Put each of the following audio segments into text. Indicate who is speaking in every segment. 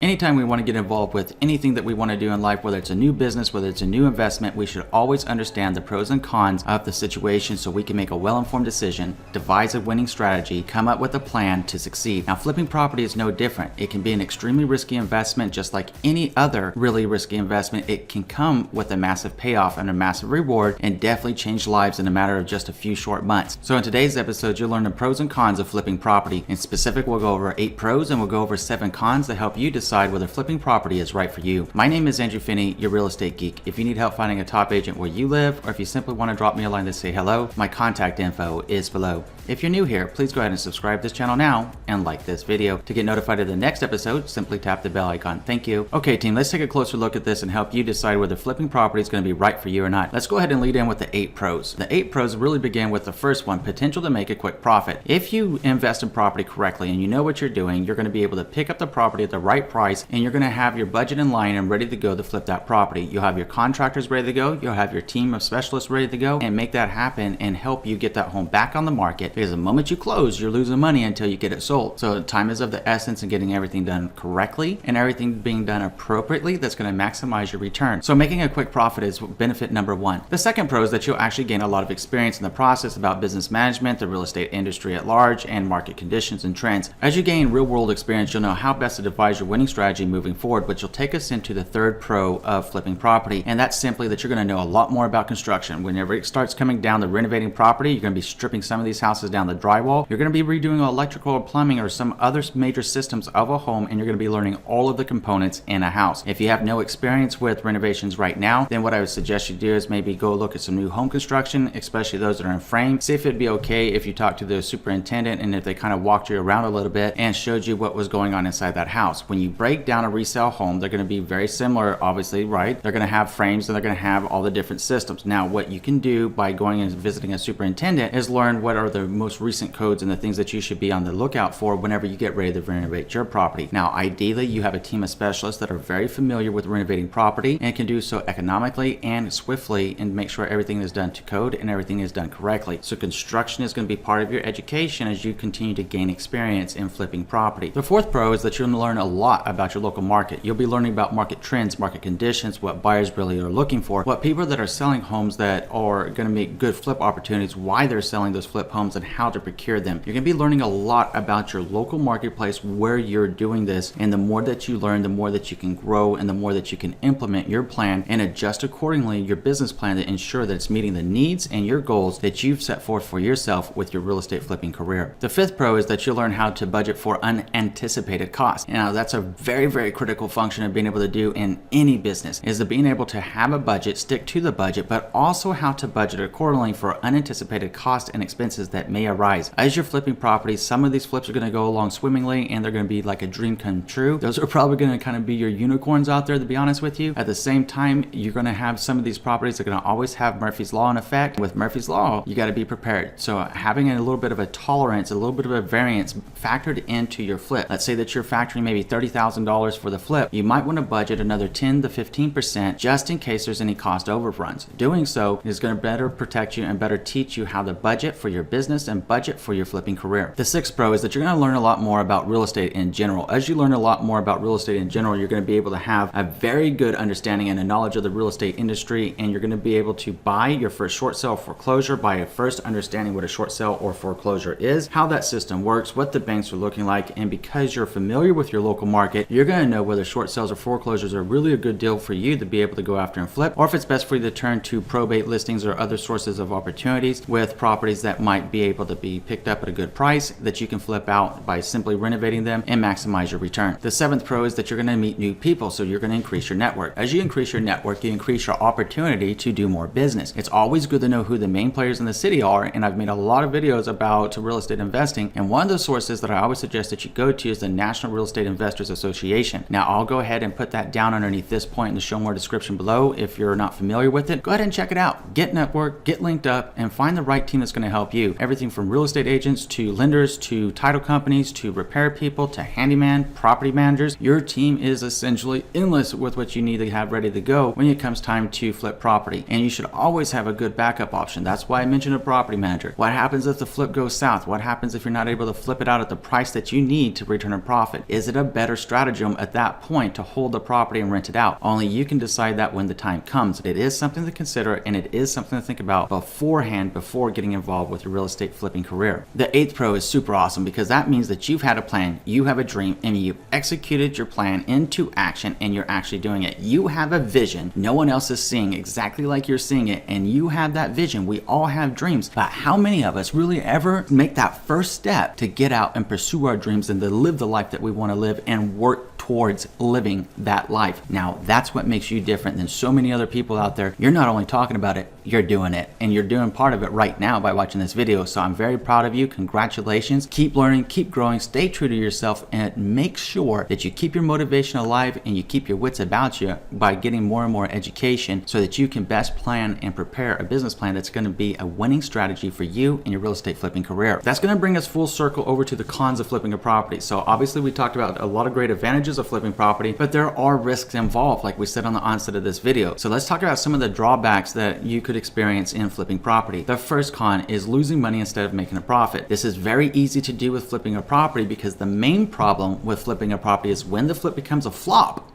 Speaker 1: Anytime we want to get involved with anything that we want to do in life, whether it's a new business, whether it's a new investment, we should always understand the pros and cons of the situation so we can make a well-informed decision, devise a winning strategy, come up with a plan to succeed. Now, flipping property is no different. It can be an extremely risky investment, just like any other really risky investment. It can come with a massive payoff and a massive reward and definitely change lives in a matter of just a few short months. So in today's episode, you'll learn the pros and cons of flipping property. In specific, we'll go over 8 pros and we'll go over 7 cons to help you decide whether flipping property is right for you. My name is Andrew Finney, your real estate geek. If you need help finding a top agent where you live, or if you simply want to drop me a line to say hello, my contact info is below. If you're new here, please go ahead and subscribe to this channel now and like this video. To get notified of the next episode, simply tap the bell icon. Thank you. Okay team, let's take a closer look at this and help you decide whether flipping property is going to be right for you or not. Let's go ahead and lead in with the 8 pros. The 8 pros really begin with the first one, potential to make a quick profit. If you invest in property correctly and you know what you're doing, you're going to be able to pick up the property at the right price and you're going to have your budget in line and ready to go to flip that property. You'll have your contractors ready to go, you'll have your team of specialists ready to go and make that happen and help you get that home back on the market, because the moment you close, you're losing money until you get it sold. So time is of the essence in getting everything done correctly and everything being done appropriately. That's going to maximize your return. So making a quick profit is benefit number 1. The second pro is that you'll actually gain a lot of experience in the process about business management, the real estate industry at large, and market conditions and trends. As you gain real world experience, you'll know how best to devise your winning strategy moving forward, which will take us into the third pro of flipping property. And that's simply that you're going to know a lot more about construction. Whenever it starts coming down to renovating property, you're going to be stripping some of these houses down the drywall. You're going to be redoing electrical or plumbing or some other major systems of a home, and you're going to be learning all of the components in a house. If you have no experience with renovations right now, then what I would suggest you do is maybe go look at some new home construction, especially those that are in frame. See if it'd be okay if you talk to the superintendent and if they kind of walked you around a little bit and showed you what was going on inside that house. When you break down a resale home, they're going to be very similar, obviously, right? They're going to have frames and they're going to have all the different systems. Now, what you can do by going and visiting a superintendent is learn what are the most recent codes and the things that you should be on the lookout for whenever you get ready to renovate your property. Now, ideally, you have a team of specialists that are very familiar with renovating property and can do so economically and swiftly and make sure everything is done to code and everything is done correctly. So construction is going to be part of your education as you continue to gain experience in flipping property. The fourth pro is that you're going to learn a lot about your local market. You'll be learning about market trends, market conditions, what buyers really are looking for, what people that are selling homes that are going to make good flip opportunities, why they're selling those flip homes and how to procure them. You're going to be learning a lot about your local marketplace where you're doing this, and the more that you learn, the more that you can grow and the more that you can implement your plan and adjust accordingly your business plan to ensure that it's meeting the needs and your goals that you've set forth for yourself with your real estate flipping career. The fifth pro is that you'll learn how to budget for unanticipated costs. Now, that's a very, very critical function of being able to do in any business, is being able to have a budget, stick to the budget, but also how to budget accordingly for unanticipated costs and expenses that may arise. As you're flipping properties, some of these flips are going to go along swimmingly and they're going to be like a dream come true. Those are probably going to kind of be your unicorns out there, to be honest with you. At the same time, you're going to have some of these properties that are going to always have Murphy's Law in effect. With Murphy's Law, you got to be prepared. So having a little bit of a tolerance, a little bit of a variance factored into your flip. Let's say that you're factoring maybe $30,000 for the flip. You might want to budget another 10 to 15% just in case there's any cost overruns. Doing so is going to better protect you and better teach you how to budget for your business and budget for your flipping career. The sixth pro is that you're going to learn a lot more about real estate in general. As you learn a lot more about real estate in general, you're going to be able to have a very good understanding and a knowledge of the real estate industry, and you're going to be able to buy your first short sale foreclosure by first understanding what a short sale or foreclosure is, how that system works, what the banks are looking like, and because you're familiar with your local market, you're going to know whether short sales or foreclosures are really a good deal for you to be able to go after and flip, or if it's best for you to turn to probate listings or other sources of opportunities with properties that might be able to be picked up at a good price that you can flip out by simply renovating them and maximize your return. The seventh pro is that you're going to meet new people, so you're going to increase your network. As you increase your network, you increase your opportunity to do more business. It's always good to know who the main players in the city are, and I've made a lot of videos about real estate investing, and one of the sources that I always suggest that you go to is the National Real Estate Investors Association. Now, I'll go ahead and put that down underneath this point in the show more description below. If you're not familiar with it, go ahead and check it out. Get networked, get linked up, and find the right team that's going to help you. Everything from real estate agents to lenders to title companies to repair people to handyman, property managers. Your team is essentially endless with what you need to have ready to go when it comes time to flip property. And you should always have a good backup option. That's why I mentioned a property manager. What happens if the flip goes south? What happens if you're not able to flip it out at the price that you need to return a profit? Is it a better stratagem at that point to hold the property and rent it out. Only you can decide that when the time comes. It is something to consider, and it is something to think about beforehand before getting involved with your real estate flipping career. The 8th pro is super awesome because that means that you've had a plan, you have a dream, and you've executed your plan into action, and you're actually doing it. You have a vision no one else is seeing exactly like you're seeing it, and you have that vision. We all have dreams, but how many of us really ever make that first step to get out and pursue our dreams and to live the life that we want to live and work towards living that life? Now, that's what makes you different than so many other people out there. You're not only talking about it, you're doing it, and you're doing part of it right now by watching this video. So I'm very proud of you. Congratulations. Keep learning, keep growing, stay true to yourself, and make sure that you keep your motivation alive and you keep your wits about you by getting more and more education so that you can best plan and prepare a business plan that's going to be a winning strategy for you in your real estate flipping career. That's going to bring us full circle over to the cons of flipping a property. So obviously we talked about a lot of great advantages of flipping property, but there are risks involved, like we said on the onset of this video. So let's talk about some of the drawbacks that you could experience in flipping property. The first con is losing money instead of making a profit. This is very easy to do with flipping a property because the main problem with flipping a property is when the flip becomes a flop,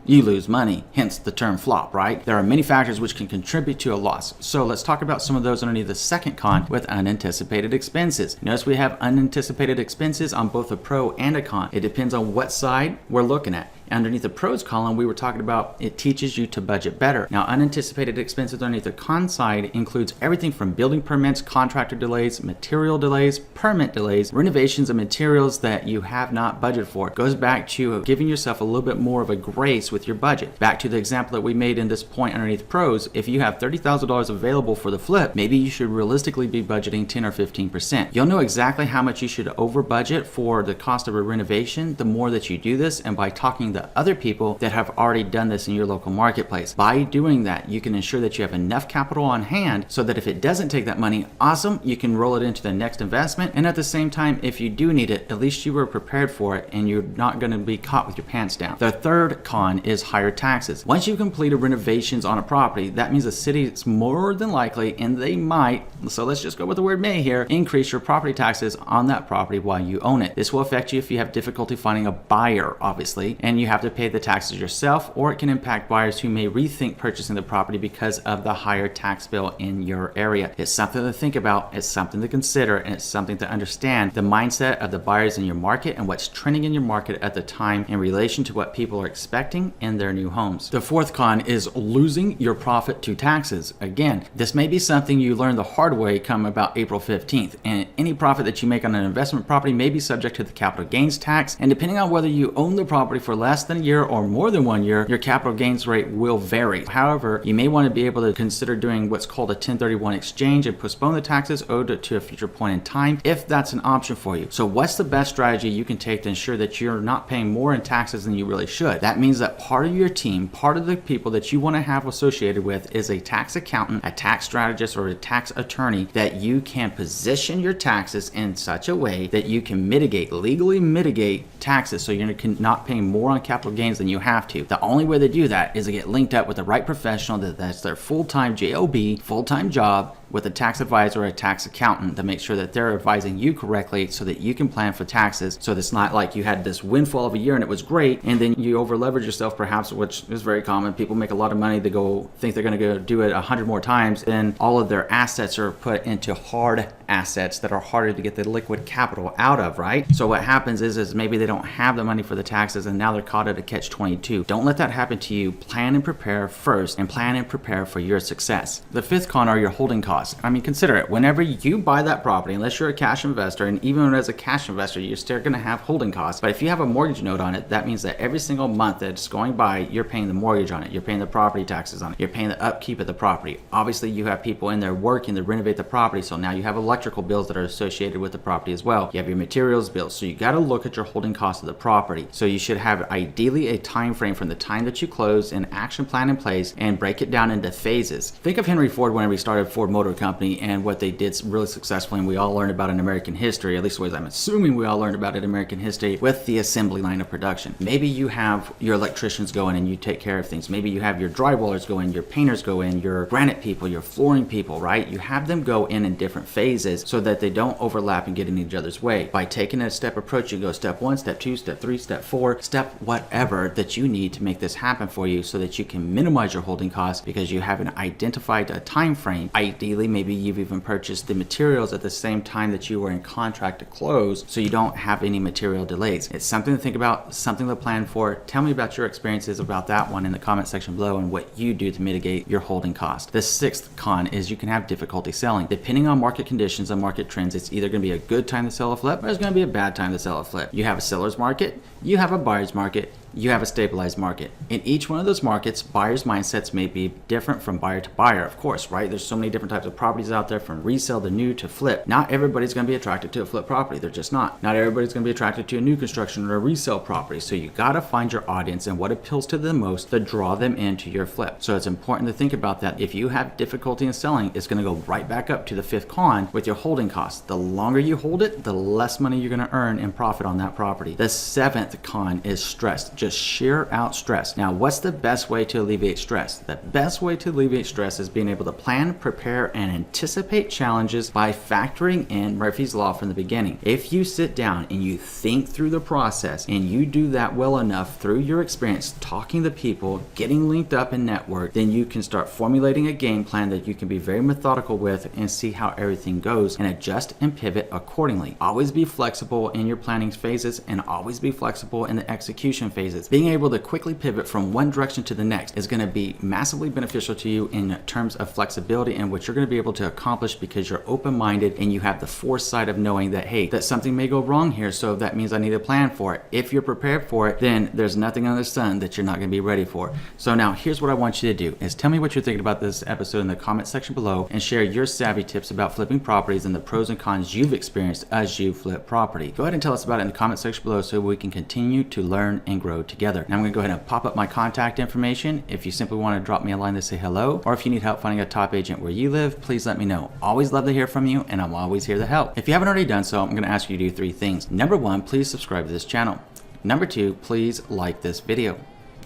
Speaker 1: you lose money, hence the term flop, right? There are many factors which can contribute to a loss. So let's talk about some of those underneath the second con with unanticipated expenses. Notice we have unanticipated expenses on both a pro and a con. It depends on what side we're looking at. Underneath the pros column, we were talking about it teaches you to budget better. Now, unanticipated expenses underneath the con side includes everything from building permits, contractor delays, material delays, permit delays, renovations of materials that you have not budgeted for. It goes back to giving yourself a little bit more of a grace with your budget. Back to the example that we made in this point underneath pros, if you have $30,000 available for the flip, maybe you should realistically be budgeting 10 or 15%. You'll know exactly how much you should over budget for the cost of a renovation the more that you do this, and by talking to other people that have already done this in your local marketplace. By doing that, you can ensure that you have enough capital on hand so that if it doesn't take that money, awesome, you can roll it into the next investment. And at the same time, if you do need it, at least you were prepared for it and you're not going to be caught with your pants down. The third con is higher taxes. Once you complete renovations on a property, that means the city is more than likely, and they might, so let's just go with the word may here, increase your property taxes on that property while you own it. This will affect you if you have difficulty finding a buyer, obviously, and you have to pay the taxes yourself, or it can impact buyers who may rethink purchasing the property because of the higher tax bill in your area. It's something to think about, it's something to consider, and it's something to understand the mindset of the buyers in your market and what's trending in your market at the time in relation to what people are expecting in their new homes. The fourth con is losing your profit to taxes. Again, this may be something you learn the hard way come about April 15th, and any profit that you make on an investment property may be subject to the capital gains tax, and depending on whether you own the property for less than a year or more than 1 year, your capital gains rate will vary. However, you may want to be able to consider doing what's called a 1031 exchange and postpone the taxes owed to a future point in time if that's an option for you. So what's the best strategy you can take to ensure that you're not paying more in taxes than you really should? That means that part of your team, part of the people that you want to have associated with is a tax accountant, a tax strategist, or a tax attorney that you can position your taxes in such a way that you can legally mitigate taxes so you're not paying more on capital gains than you have to. The only way to do that is to get linked up with the right professional that's their full-time job, full-time job, with a tax advisor or a tax accountant to make sure that they're advising you correctly so that you can plan for taxes. So it's not like you had this windfall of a year and it was great and then you over leverage yourself perhaps, which is very common. People make a lot of money, they think they're going to go do it 100 more times, then all of their assets are put into hard assets that are harder to get the liquid capital out of, right? So what happens is maybe they don't have the money for the taxes and now they're caught at a catch-22. Don't let that happen to you. Plan and prepare first, and plan and prepare for your success. The fifth con are your holding costs. I mean, consider it. Whenever you buy that property, unless you're a cash investor, and even as a cash investor, you're still going to have holding costs. But if you have a mortgage note on it, that means that every single month that's going by, you're paying the mortgage on it, you're paying the property taxes on it, you're paying the upkeep of the property. Obviously, you have people in there working to renovate the property, so now you have electrical bills that are associated with the property as well. You have your materials bills, so you got to look at your holding costs of the property. So you should have ideally a time frame from the time that you close, an action plan in place, and break it down into phases. Think of Henry Ford whenever he started Ford Motor motor company and what they did really successfully, and we all learned about in American history, at least the ways I'm assuming we all learned about it in American history, with the assembly line of production. Maybe you have your electricians go in and you take care of things. Maybe you have your drywallers go in, your painters go in, your granite people, your flooring people, right? You have them go in different phases so that they don't overlap and get in each other's way. By taking a step approach, you go step 1, step 2, step 3, step 4, step whatever that you need to make this happen for you so that you can minimize your holding costs because you haven't identified a time frame. Ideally, maybe you've even purchased the materials at the same time that you were in contract to close so you don't have any material delays. It's something to think about, something to plan for. Tell me about your experiences about that one in the comment section below and what you do to mitigate your holding cost. The sixth con is you can have difficulty selling. Depending on market conditions and market trends, it's either going to be a good time to sell a flip or it's going to be a bad time to sell a flip. You have a seller's market, you have a buyer's market, you have a stabilized market. In each one of those markets, buyers' mindsets may be different from buyer to buyer, of course, right? There's so many different types of properties out there, from resale to new to flip. Not everybody's going to be attracted to a flip property. They're just not. Not everybody's going to be attracted to a new construction or a resale property. So you got to find your audience and what appeals to them most to draw them into your flip. So it's important to think about that. If you have difficulty in selling, it's going to go right back up to the fifth con with your holding costs. The longer you hold it, the less money you're going to earn in profit on that property. The seventh con is stress. Just sheer out stress. Now, what's the best way to alleviate stress? The best way to alleviate stress is being able to plan, prepare, and anticipate challenges by factoring in Murphy's Law from the beginning. If you sit down and you think through the process and you do that well enough through your experience, talking to people, getting linked up in network, then you can start formulating a game plan that you can be very methodical with and see how everything goes and adjust and pivot accordingly. Always be flexible in your planning phases and always be flexible in the execution phases. Being able to quickly pivot from one direction to the next is going to be massively beneficial to you in terms of flexibility and what you're going to be able to accomplish because you're open-minded and you have the foresight of knowing that, hey, that something may go wrong here, so that means I need a plan for it. If you're prepared for it, then there's nothing under the sun that you're not going to be ready for. So now here's what I want you to do is tell me what you're thinking about this episode in the comment section below and share your savvy tips about flipping properties and the pros and cons you've experienced as you flip property. Go ahead and tell us about it in the comment section below so we can continue to learn and grow together. Now I'm going to go ahead and pop up my contact information. If you simply want to drop me a line to say hello, or if you need help finding a top agent where you live, please let me know. Always love to hear from you, and I'm always here to help. If you haven't already done so, I'm going to ask you to do 3 things. Number 1, please subscribe to this channel. Number 2, please like this video.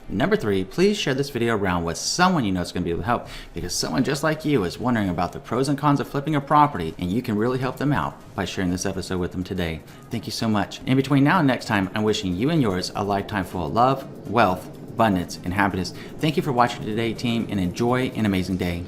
Speaker 1: Number 3, please share this video around with someone you know is going to be able to help, because someone just like you is wondering about the pros and cons of flipping a property, and you can really help them out by sharing this episode with them today. Thank you so much. In between now and next time, I'm wishing you and yours a lifetime full of love, wealth, abundance, and happiness. Thank you for watching today, team, and enjoy an amazing day.